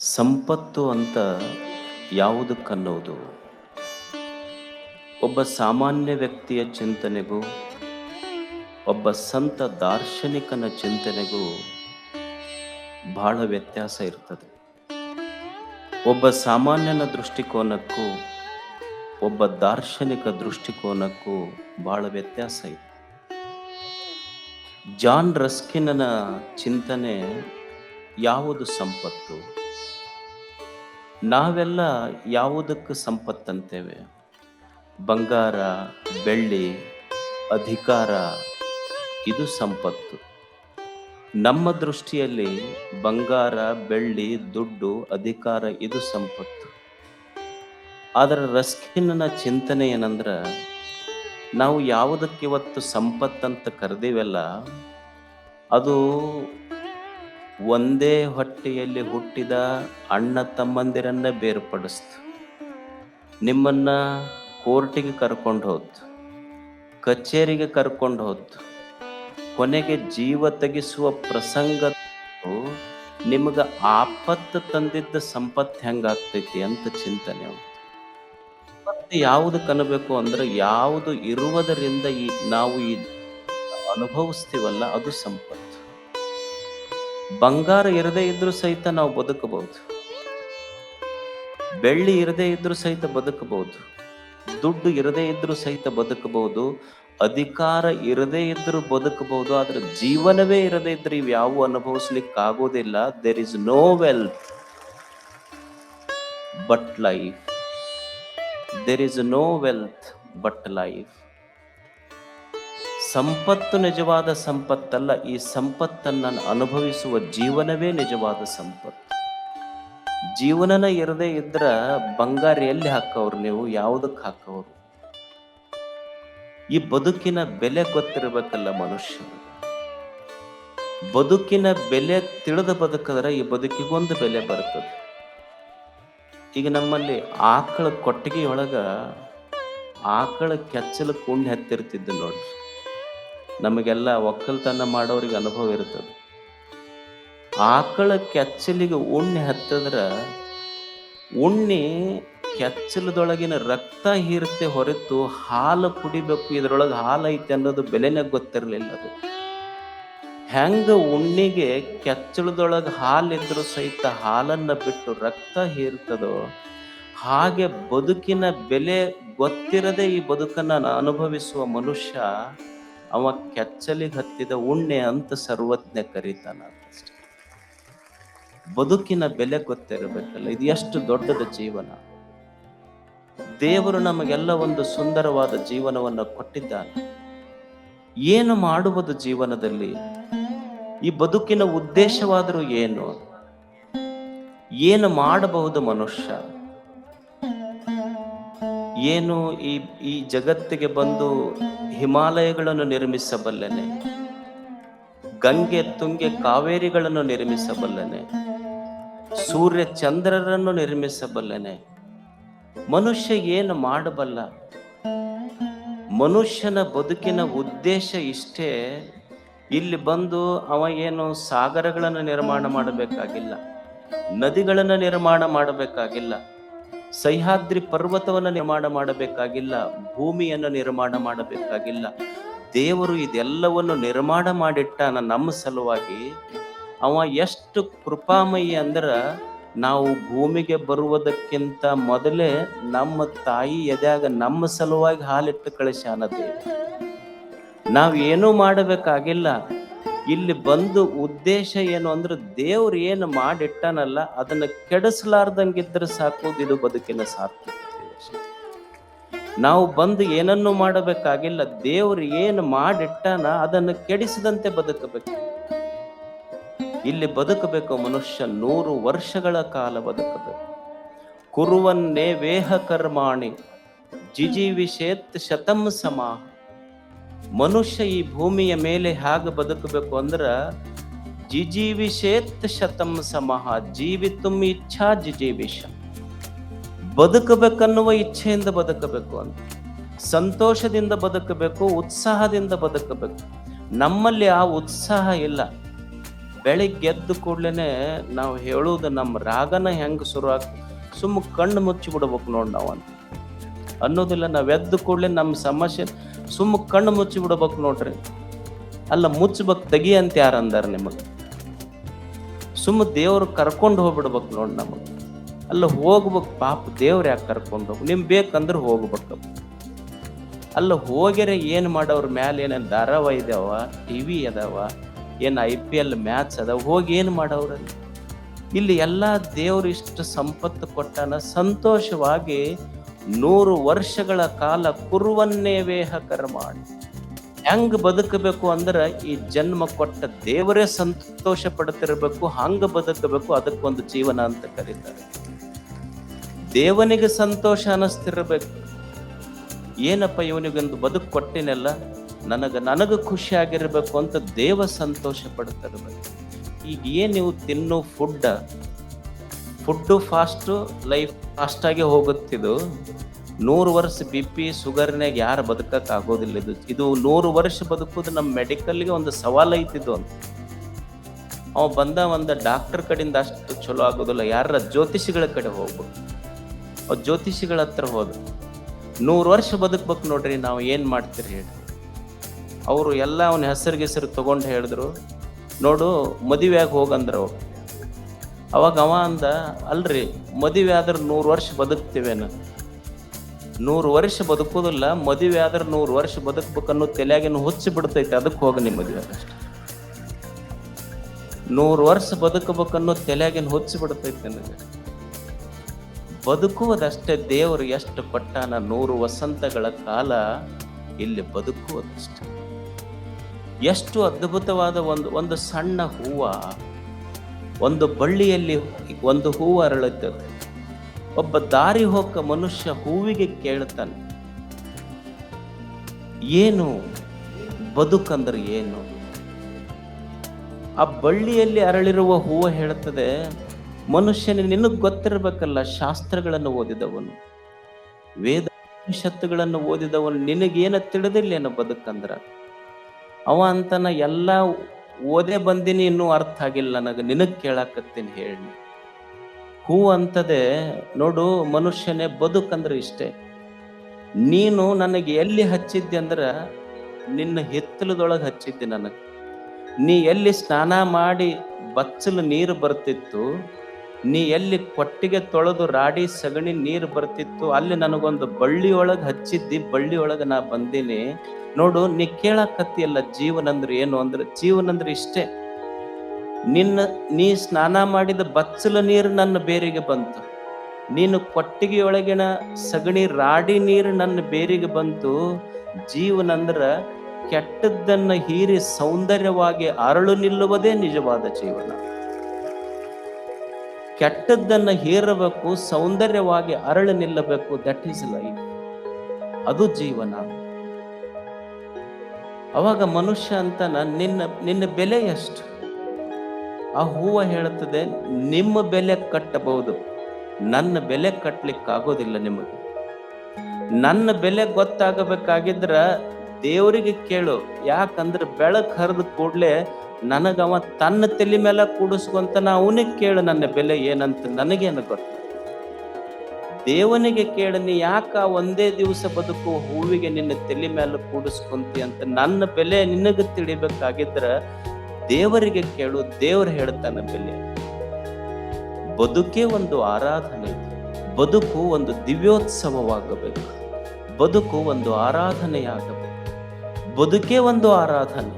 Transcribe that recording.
ಸಂಪತ್ತು ಅಂತ ಯಾವುದಕ್ಕನ್ನೋದು ಒಬ್ಬ ಸಾಮಾನ್ಯ ವ್ಯಕ್ತಿಯ ಚಿಂತನೆಗೂ ಒಬ್ಬ ಸಂತ ದಾರ್ಶನಿಕನ ಚಿಂತನೆಗೂ ಬಹಳ ವ್ಯತ್ಯಾಸ ಇರ್ತದೆ. ಒಬ್ಬ ಸಾಮಾನ್ಯನ ದೃಷ್ಟಿಕೋನಕ್ಕೂ ಒಬ್ಬ ದಾರ್ಶನಿಕ ದೃಷ್ಟಿಕೋನಕ್ಕೂ ಬಹಳ ವ್ಯತ್ಯಾಸ ಇದೆ. ಜಾನ್ ರಸ್ಕಿನ್ನ ಚಿಂತನೆ ಯಾವುದು ಸಂಪತ್ತು? ನಾವೆಲ್ಲ ಯಾವುದಕ್ಕೆ ಸಂಪತ್ತಂತೇವೆ? ಬಂಗಾರ, ಬೆಳ್ಳಿ, ಅಧಿಕಾರ, ಇದು ಸಂಪತ್ತು. ನಮ್ಮ ದೃಷ್ಟಿಯಲ್ಲಿ ಬಂಗಾರ, ಬೆಳ್ಳಿ, ದುಡ್ಡು, ಅಧಿಕಾರ ಇದು ಸಂಪತ್ತು. ಆದರೆ ರಸ್ಕಿನ್ನ ಚಿಂತನೆ ಏನಂದ್ರೆ, ನಾವು ಯಾವುದಕ್ಕೆ ಇವತ್ತು ಸಂಪತ್ತಂತ ಕರೆದಿವೆಲ್ಲ ಅದು ಒಂದೇ ಹೊಟ್ಟೆಯಲ್ಲಿ ಹುಟ್ಟಿದ ಅಣ್ಣ ತಮ್ಮಂದಿರನ್ನ ಬೇರ್ಪಡಿಸ್ತು. ನಿಮ್ಮನ್ನ ಕೋರ್ಟಿಗೆ ಕರ್ಕೊಂಡು ಹೋಯ್ತು, ಕಚೇರಿಗೆ ಕರ್ಕೊಂಡು ಹೋಯ್ತು, ಕೊನೆಗೆ ಜೀವ ತೆಗೆಸುವ ಪ್ರಸಂಗ ನಿಮಗೆ ಆಪತ್ತು ತಂದಿದ್ದ ಸಂಪತ್ತು ಹೆಂಗಾಗ್ತೈತಿ ಅಂತ ಚಿಂತನೆ ಉಂಟು. ಮತ್ತೆ ಯಾವುದು ಕನಬೇಕು ಅಂದ್ರೆ, ಯಾವುದು ಇರುವುದರಿಂದ ನಾವು ಅನುಭವಿಸ್ತೀವಲ್ಲ ಅದು ಸಂಪತ್ತು. ಬಂಗಾರ ಇರದೇ ಇದ್ರೂ ಸಹಿತ ನಾವು ಬದುಕಬಹುದು, ಬೆಳ್ಳಿ ಇರದೇ ಇದ್ರೂ ಸಹಿತ ಬದುಕಬಹುದು, ದುಡ್ಡು ಇರದೇ ಇದ್ರೂ ಸಹಿತ ಬದುಕಬಹುದು, ಅಧಿಕಾರ ಇರದೇ ಇದ್ರೂ ಬದುಕಬಹುದು. ಆದ್ರೆ ಜೀವನವೇ ಇರದೇ ಇದ್ರೆ ಇವ್ಯಾವು ಅನುಭವಿಸ್ಲಿಕ್ಕೆ ಆಗೋದಿಲ್ಲ. There is no wealth but life. There is no wealth but life. ಸಂಪತ್ತು ನಿಜವಾದ ಸಂಪತ್ತಲ್ಲ, ಈ ಸಂಪತ್ತನ್ನು ಅನುಭವಿಸುವ ಜೀವನವೇ ನಿಜವಾದ ಸಂಪತ್ತು. ಜೀವನನ ಇರದೇ ಇದ್ರ ಬಂಗಾರ ಎಲ್ಲಿ ಹಾಕವ್ರು ನೀವು? ಯಾವುದಕ್ಕೆ ಹಾಕವ್ರು? ಈ ಬದುಕಿನ ಬೆಲೆ ಗೊತ್ತಿರಬೇಕಲ್ಲ ಮನುಷ್ಯ. ಬದುಕಿನ ಬೆಲೆ ತಿಳಿದು ಬದುಕಿದ್ರೆ ಈ ಬದುಕಿಗೊಂದು ಬೆಲೆ ಬರ್ತದೆ. ಈಗ ನಮ್ಮಲ್ಲಿ ಆಕಳ ಕೊಟ್ಟಿಗೆಯೊಳಗ ಆಕಳ ಕೆಚ್ಚಲಕ್ಕೆ ಉಣ್ಣೆ ಹತ್ತಿರ್ತಿದ್ದು ನೋಡ್ರಿ. ನಮಗೆಲ್ಲ ಒಕ್ಕಲ್ತನ ಮಾಡೋರಿಗೆ ಅನುಭವ ಇರ್ತದೆ. ಆಕಳ ಕೆಚ್ಚಲಿಗೆ ಉಣ್ಣೆ ಹತ್ತದ್ರ ಉಣ್ಣೆ ಕೆಚ್ಚಲದೊಳಗಿನ ರಕ್ತ ಹೀರುತ್ತೆ ಹೊರತು ಹಾಲು ಕುಡಿಬೇಕು, ಇದ್ರೊಳಗೆ ಹಾಲು ಐತೆ ಅನ್ನೋದು ಬೆಲೆನೇ ಗೊತ್ತಿರಲಿಲ್ಲ. ಅದು ಹೆಂಗ ಉಣ್ಣಿಗೆ ಕೆಚ್ಚಲದೊಳಗೆ ಹಾಲಿದ್ರು ಸಹಿತ ಹಾಲನ್ನ ಬಿಟ್ಟು ರಕ್ತ ಹೀರ್ತದೋ, ಹಾಗೆ ಬದುಕಿನ ಬೆಲೆ ಗೊತ್ತಿರದೆ ಈ ಬದುಕನ್ನ ಅನುಭವಿಸುವ ಮನುಷ್ಯ ಅವ ಕೆಚ್ಚಲಿಗೆ ಹತ್ತಿದ ಉಣ್ಣೆ ಅಂತ ಸರ್ವಜ್ಞ ಕರೀತಾನ. ಅಷ್ಟೇ. ಬದುಕಿನ ಬೆಲೆ ಗೊತ್ತಿರಬೇಕಲ್ಲ. ಇದು ಎಷ್ಟು ದೊಡ್ಡದ ಜೀವನ. ದೇವರು ನಮಗೆಲ್ಲ ಒಂದು ಸುಂದರವಾದ ಜೀವನವನ್ನು ಕೊಟ್ಟಿದ್ದಾನೆ. ಏನು ಮಾಡುವುದು ಜೀವನದಲ್ಲಿ? ಈ ಬದುಕಿನ ಉದ್ದೇಶವಾದರೂ ಏನು? ಏನು ಮಾಡಬಹುದು ಮನುಷ್ಯ? ಏನು ಈ ಜಗತ್ತಿಗೆ ಬಂದು ಹಿಮಾಲಯಗಳನ್ನು ನಿರ್ಮಿಸಬಲ್ಲನೆ, ಗಂಗೆ ತುಂಗೆ ಕಾವೇರಿಗಳನ್ನು ನಿರ್ಮಿಸಬಲ್ಲನೆ, ಸೂರ್ಯ ಚಂದ್ರರನ್ನು ನಿರ್ಮಿಸಬಲ್ಲನೆ. ಮನುಷ್ಯ ಏನು ಮಾಡಬಲ್ಲ? ಮನುಷ್ಯನ ಬದುಕಿನ ಉದ್ದೇಶ ಇಷ್ಟೇ. ಇಲ್ಲಿ ಬಂದು ಅವ ಏನು ಸಾಗರಗಳನ್ನು ನಿರ್ಮಾಣ ಮಾಡಬೇಕಾಗಿಲ್ಲ, ನದಿಗಳನ್ನು ನಿರ್ಮಾಣ ಮಾಡಬೇಕಾಗಿಲ್ಲ, ಸಹ್ಯಾದ್ರಿ ಪರ್ವತವನ್ನು ನಿರ್ಮಾಣ ಮಾಡಬೇಕಾಗಿಲ್ಲ, ಭೂಮಿಯನ್ನು ನಿರ್ಮಾಣ ಮಾಡಬೇಕಾಗಿಲ್ಲ. ದೇವರು ಇದೆಲ್ಲವನ್ನು ನಿರ್ಮಾಣ ಮಾಡಿಟ್ಟಾನ ನಮ್ಮ ಸಲುವಾಗಿ. ಅವ ಎಷ್ಟು ಕೃಪಾಮಯಿ ಅಂದ್ರೆ, ನಾವು ಭೂಮಿಗೆ ಬರುವುದಕ್ಕಿಂತ ಮೊದಲೇ ನಮ್ಮ ತಾಯಿ ಎದ್ಯಾಗ ನಮ್ಮ ಸಲುವಾಗಿ ಹಾಲಿಟ್ಟು ಕಳಿಸ್ಯಾನ ದೇವ. ನಾವೇನೂ ಮಾಡಬೇಕಾಗಿಲ್ಲ. ಇಲ್ಲಿ ಬಂದು ಉದ್ದೇಶ ಏನು ಅಂದ್ರೆ, ದೇವ್ರು ಏನು ಮಾಡಿಟ್ಟಾನಲ್ಲ ಅದನ್ನ ಕೆಡಿಸಲಾರ್ದಂಗಿದ್ರೆ ಸಾಕು. ಇದು ಬದುಕಿನ ಸಾರ್ಥಕತೆ. ನಾವು ಬಂದು ಏನನ್ನು ಮಾಡಬೇಕಾಗಿಲ್ಲ. ದೇವ್ರು ಏನು ಮಾಡಿಟ್ಟಾನ ಅದನ್ನು ಕೆಡಿಸದಂತೆ ಬದುಕಬೇಕು. ಇಲ್ಲಿ ಬದುಕಬೇಕು ಮನುಷ್ಯ 100 ವರ್ಷಗಳ ಕಾಲ ಬದುಕಬೇಕು. ಕುರುವನ್ನೇ ವೇಹ ಕರ್ಮಾಣಿ ಜಿಜೀವಿಷೇತ್ ಶತಂ ಸಮಾಹ. ಮನುಷ್ಯ ಈ ಭೂಮಿಯ ಮೇಲೆ ಹೇಗೆ ಬದುಕಬೇಕು ಅಂದ್ರ, ಜಿಜೀವಿಷೇತ್ ಶತಂ ಸಮಾಹ. ಜೀವಿತುಂ ಇಚ್ಛಾ ಜಿಜೀವಿಷ. ಬದುಕಬೇಕನ್ನುವ ಇಚ್ಛೆಯಿಂದ ಬದುಕಬೇಕು ಅಂತ, ಸಂತೋಷದಿಂದ ಬದುಕಬೇಕು, ಉತ್ಸಾಹದಿಂದ ಬದುಕಬೇಕು. ನಮ್ಮಲ್ಲಿ ಆ ಉತ್ಸಾಹ ಇಲ್ಲ. ಬೆಳಿಗ್ಗೆ ಎದ್ದು ಕೂಡ್ಲೇನೆ ನಾವು ಹೇಳುವುದು ನಮ್ಮ ರಾಗನ ಹೆಂಗ್ ಶುರು ಸುಮ್ಮ ಕಣ್ಣು ಮುಚ್ಚಿ ಬಿಡ್ಬೇಕು ನೋಡಿ ನಾವು ಅಂತ ಅನ್ನೋದಿಲ್ಲ. ನಾವ್ ಎದ್ದು ಕೂಡ್ಲೆ ನಮ್ಮ ಸಮಸ್ಯೆ ಸುಮ್ಮ ಕಣ್ಣು ಮುಚ್ಚಿ ಬಿಡ್ಬೇಕು ನೋಡ್ರಿ. ಅಲ್ಲ, ಮುಚ್ಚಬೇಕು, ತೆಗಿ ಅಂತ ಯಾರು ಅಂದಾರ ನಿಮಗೆ? ಸುಮ್ಮ ದೇವ್ರು ಕರ್ಕೊಂಡು ಹೋಗ್ಬಿಡ್ಬೇಕು ನೋಡಿ ನಮಗೆ. ಅಲ್ಲ, ಹೋಗ್ಬೇಕು, ಪಾಪ ದೇವ್ರು ಯಾಕೆ ಕರ್ಕೊಂಡು ಹೋಗ್, ನಿಮ್ ಬೇಕಂದ್ರೆ ಹೋಗ್ಬೇಕು. ಅಲ್ಲ, ಹೋಗ್ಯಾರ ಏನ್ ಮಾಡವ್ರ ಮ್ಯಾಲ ಏನೇನು ಧಾರಾವಾಹಿ ಇದಾವ, ಟಿವಿ ಅದಾವ, ಏನ್ IPL ಮ್ಯಾಚ್ ಅದಾವ, ಹೋಗಿ ಏನ್ ಮಾಡವ್ರಲ್ಲಿ? ಇಲ್ಲಿ ಎಲ್ಲಾ ದೇವ್ರು ಇಷ್ಟು ಸಂಪತ್ತು ಕೊಟ್ಟಾನ, ಸಂತೋಷವಾಗಿ 100 ವರ್ಷಗಳ ಕಾಲ ಕುರುವನ್ನೇ ವೇಹ ಕರ್ಮಾಣಿ. ಹೆಂಗ್ ಬದುಕಬೇಕು ಅಂದ್ರ ಈ ಜನ್ಮ ಕೊಟ್ಟ ದೇವರೇ ಸಂತೋಷ ಪಡ್ತಿರ್ಬೇಕು, ಹಂಗ ಬದುಕಬೇಕು. ಅದಕ್ಕೊಂದು ಜೀವನ ಅಂತ ಕರೀತಾರೆ. ದೇವನಿಗೆ ಸಂತೋಷ ಅನಿಸ್ತಿರ್ಬೇಕು. ಏನಪ್ಪ ಇವನಿಗೊಂದು ಬದುಕು ಕೊಟ್ಟಿನೆಲ್ಲ, ನನಗ ಖುಷಿ ಆಗಿರ್ಬೇಕು ಅಂತ ದೇವ ಸಂತೋಷ ಪಡ್ತಿರ್ಬೇಕು. ಈಗ ಏನ್ ನೀವು ತಿನ್ನೋ ಫುಡ್ಡು ಫಾಸ್ಟು, ಲೈಫ್ ಫಾಸ್ಟ್ ಆಗಿ ಹೋಗುತ್ತಿದ್ದು. 100 ವರ್ಷ BP ಶುಗರ್ನಾಗ ಯಾರು ಬದುಕಕ್ ಆಗೋದಿಲ್ಲ. ಇದು 100 ವರ್ಷ ಬದುಕುದು ನಮ್ಮ ಮೆಡಿಕಲ್ಗೆ ಒಂದು ಸವಾಲು ಐತಿದ್ದು ಅಂತ. ಅವ ಒಂದು ಡಾಕ್ಟರ್ ಕಡೆಯಿಂದ ಅಷ್ಟು ಚಲೋ ಆಗೋದಿಲ್ಲ, ಯಾರ ಜ್ಯೋತಿಷಿಗಳ ಕಡೆ ಹೋಗ್ಬೇಕು. ಅವ್ ಜ್ಯೋತಿಷಿಗಳ ಹತ್ರ ಹೋದ 100 ವರ್ಷ ಬದುಕ್ಬೇಕು ನೋಡ್ರಿ, ನಾವು ಏನ್ ಮಾಡ್ತೀರಿ ಹೇಳಿ. ಅವರು ಎಲ್ಲ ಅವನ ಹೆಸರು ತಗೊಂಡು ಹೇಳಿದ್ರು, ನೋಡು ಮದುವೆ ಆಗಿ ಹೋಗಂದ್ರ ಅವ್ರು. ಅವಾಗ ಅವ ಅಂದ, ಅಲ್ರಿ ಮದುವೆ ಆದ್ರೆ 100 ವರ್ಷ ಬದುಕ್ತಿವೇನು? 100 ವರ್ಷ ಬದುಕೋದಿಲ್ಲ, ಮದುವೆ ಆದ್ರೆ 100 ವರ್ಷ ಬದುಕ್ಬೇಕನ್ನೋ ತಲೆಯಾಗೇನು ಹುಚ್ಚಿ ಬಿಡ್ತೈತೆ, ಅದಕ್ಕೆ ಹೋಗ ನಿಮ್ಮ ಮದುವೆ ಆಗಷ್ಟೆ. 100 ವರ್ಷ ಬದುಕಬೇಕನ್ನೋ ತಲೆಯಾಗೇನು ಹುಚ್ಚಿ ಬಿಡ್ತೈತೆ ನನಗೆ. ಬದುಕುವುದಷ್ಟೇ, ದೇವರು ಎಷ್ಟು ಕೊಟ್ಟಾನ 100 ವಸಂತಗಳ ಕಾಲ ಇಲ್ಲಿ ಬದುಕುವುದಷ್ಟೆ. ಎಷ್ಟು ಅದ್ಭುತವಾದ ಒಂದು ಸಣ್ಣ ಹೂವ, ಒಂದು ಬಳ್ಳಿಯಲ್ಲಿ ಒಂದು ಹೂವು ಅರಳುತ್ತದೆ. ಒಬ್ಬ ದಾರಿ ಹೋಗ ಮನುಷ್ಯ ಹೂವಿಗೆ ಕೇಳ್ತಾನೆ, ಏನು ಬದುಕಂದ್ರೆ ಏನು? ಆ ಬಳ್ಳಿಯಲ್ಲಿ ಅರಳಿರುವ ಹೂವು ಹೇಳ್ತದೆ, ಮನುಷ್ಯನ ನಿನಗ್ ಗೊತ್ತಿರ್ಬೇಕಲ್ಲ, ಶಾಸ್ತ್ರಗಳನ್ನು ಓದಿದವನು, ವೇದ ಉಪನಿಷತ್ತುಗಳನ್ನು ಓದಿದವನು, ನಿನಗೇನ ತಿಳಿದಿಲ್ಲೇನೋ ಬದುಕಂದ್ರ? ಅವ ಅಂತಾನ, ಎಲ್ಲ ಓದೇ ಬಂದಿನಿ, ಇನ್ನೂ ಅರ್ಥ ಆಗಿಲ್ಲ ನನಗೆ, ನಿನಗ್ ಕೇಳಾಕತ್ತೀನಿ ಹೇಳಿ. ಹೂ ಅಂತದೆ, ನೋಡು ಮನುಷ್ಯನೇ, ಬದುಕಂದ್ರೆ ಇಷ್ಟೇ. ನೀನು ನನಗೆ ಎಲ್ಲಿ ಹಚ್ಚಿದ್ದೆ ಅಂದ್ರ ನಿನ್ನ ಹಿತ್ತಲದೊಳಗೆ ಹಚ್ಚಿದ್ದೆ. ನನಗೆ ನೀ ಎಲ್ಲಿ ಸ್ನಾನ ಮಾಡಿ ಬಚ್ಚಲು ನೀರು ಬರ್ತಿತ್ತು, ನೀ ಎಲ್ಲಿ ಕೊಟ್ಟಿಗೆ ತೊಳೆದು ರಾಡಿ ಸಗಣಿ ನೀರು ಬರ್ತಿತ್ತು, ಅಲ್ಲಿ ನನಗೊಂದು ಬಳ್ಳಿಯೊಳಗೆ ಹಚ್ಚಿದ್ದಿ, ಬಳ್ಳಿಯೊಳಗೆ ನಾ ಬಂದೀನಿ. ನೋಡು, ನೀ ಕೇಳಾಕತ್ತಿಯಲ್ಲ ಜೀವನ ಅಂದ್ರೆ ಏನು ಅಂದ್ರೆ, ಜೀವನ ಅಂದ್ರೆ ಇಷ್ಟೇ. ನೀ ಸ್ನಾನ ಮಾಡಿದ ಬಚ್ಚಲ ನೀರು ನನ್ನ ಬೇರಿಗೆ ಬಂತು, ನೀನು ಕೊಟ್ಟಿಗೆಯೊಳಗಿನ ಸಗಣಿ ರಾಡಿ ನೀರು ನನ್ನ ಬೇರಿಗೆ ಬಂತು. ಜೀವನ ಅಂದ್ರ ಕೆಟ್ಟದ್ದನ್ನ ಹೀರಿ ಸೌಂದರ್ಯವಾಗಿ ಅರಳು ನಿಲ್ಲುವುದೇ ನಿಜವಾದ ಜೀವನ. ಕೆಟ್ಟದ್ದನ್ನ ಹೀರಬೇಕು, ಸೌಂದರ್ಯವಾಗಿ ಅರಳು ನಿಲ್ಲಬೇಕು. ದಟ್ ಈಸ್ ಲೈಫ್, ಅದು ಜೀವನ. ಅವಾಗ ಮನುಷ್ಯ ಅಂತಾನ, ನಿನ್ನ ಬೆಲೆ ಎಷ್ಟು? ಆ ಹೂವ ಹೇಳುತ್ತದೆ, ನಿಮ್ಮ ಬೆಲೆ ಕಟ್ಟಬಹುದು, ನನ್ನ ಬೆಲೆ ಕಟ್ಟಲಿಕ್ಕಾಗೋದಿಲ್ಲ ನಿಮಗೆ. ನನ್ನ ಬೆಲೆ ಗೊತ್ತಾಗಬೇಕಾಗಿದ್ರ ದೇವರಿಗೆ ಕೇಳು. ಯಾಕಂದ್ರೆ ಬೆಳಕು ಹರಿದ ಕೂಡ್ಲೆ ನನಗವ ತನ್ನ ತಲೆ ಮೇಲೆ ಕೂಡಿಸ್ಕೊಂತಾನ, ಅವನಿಗೆ ಕೇಳು ನನ್ನ ಬೆಲೆ ಏನಂತ, ನನಗೇನು ಗೊತ್ತ? ದೇವನಿಗೆ ಕೇಳು, ನೀ ಯಾಕ ಒಂದೇ ದಿವಸ ಬದುಕು ಹೂವಿಗೆ ನಿನ್ನ ತಲೆ ಮೇಲೆ ಕೂಡಿಸ್ಕೊಂತಿ ಅಂತ. ನನ್ನ ಬೆಲೆ ನಿನಗೆ ತಿಳಿಬೇಕಾಗಿದ್ರ ದೇವರಿಗೆ ಕೇಳು, ದೇವರು ಹೇಳ್ತಾನೆ ಬೆಲೆ. ಬದುಕೇ ಒಂದು ಆರಾಧನೆ, ಬದುಕು ಒಂದು ದಿವ್ಯೋತ್ಸವವಾಗಬೇಕು, ಬದುಕು ಒಂದು ಆರಾಧನೆಯಾಗಬೇಕು, ಬದುಕೇ ಒಂದು ಆರಾಧನೆ.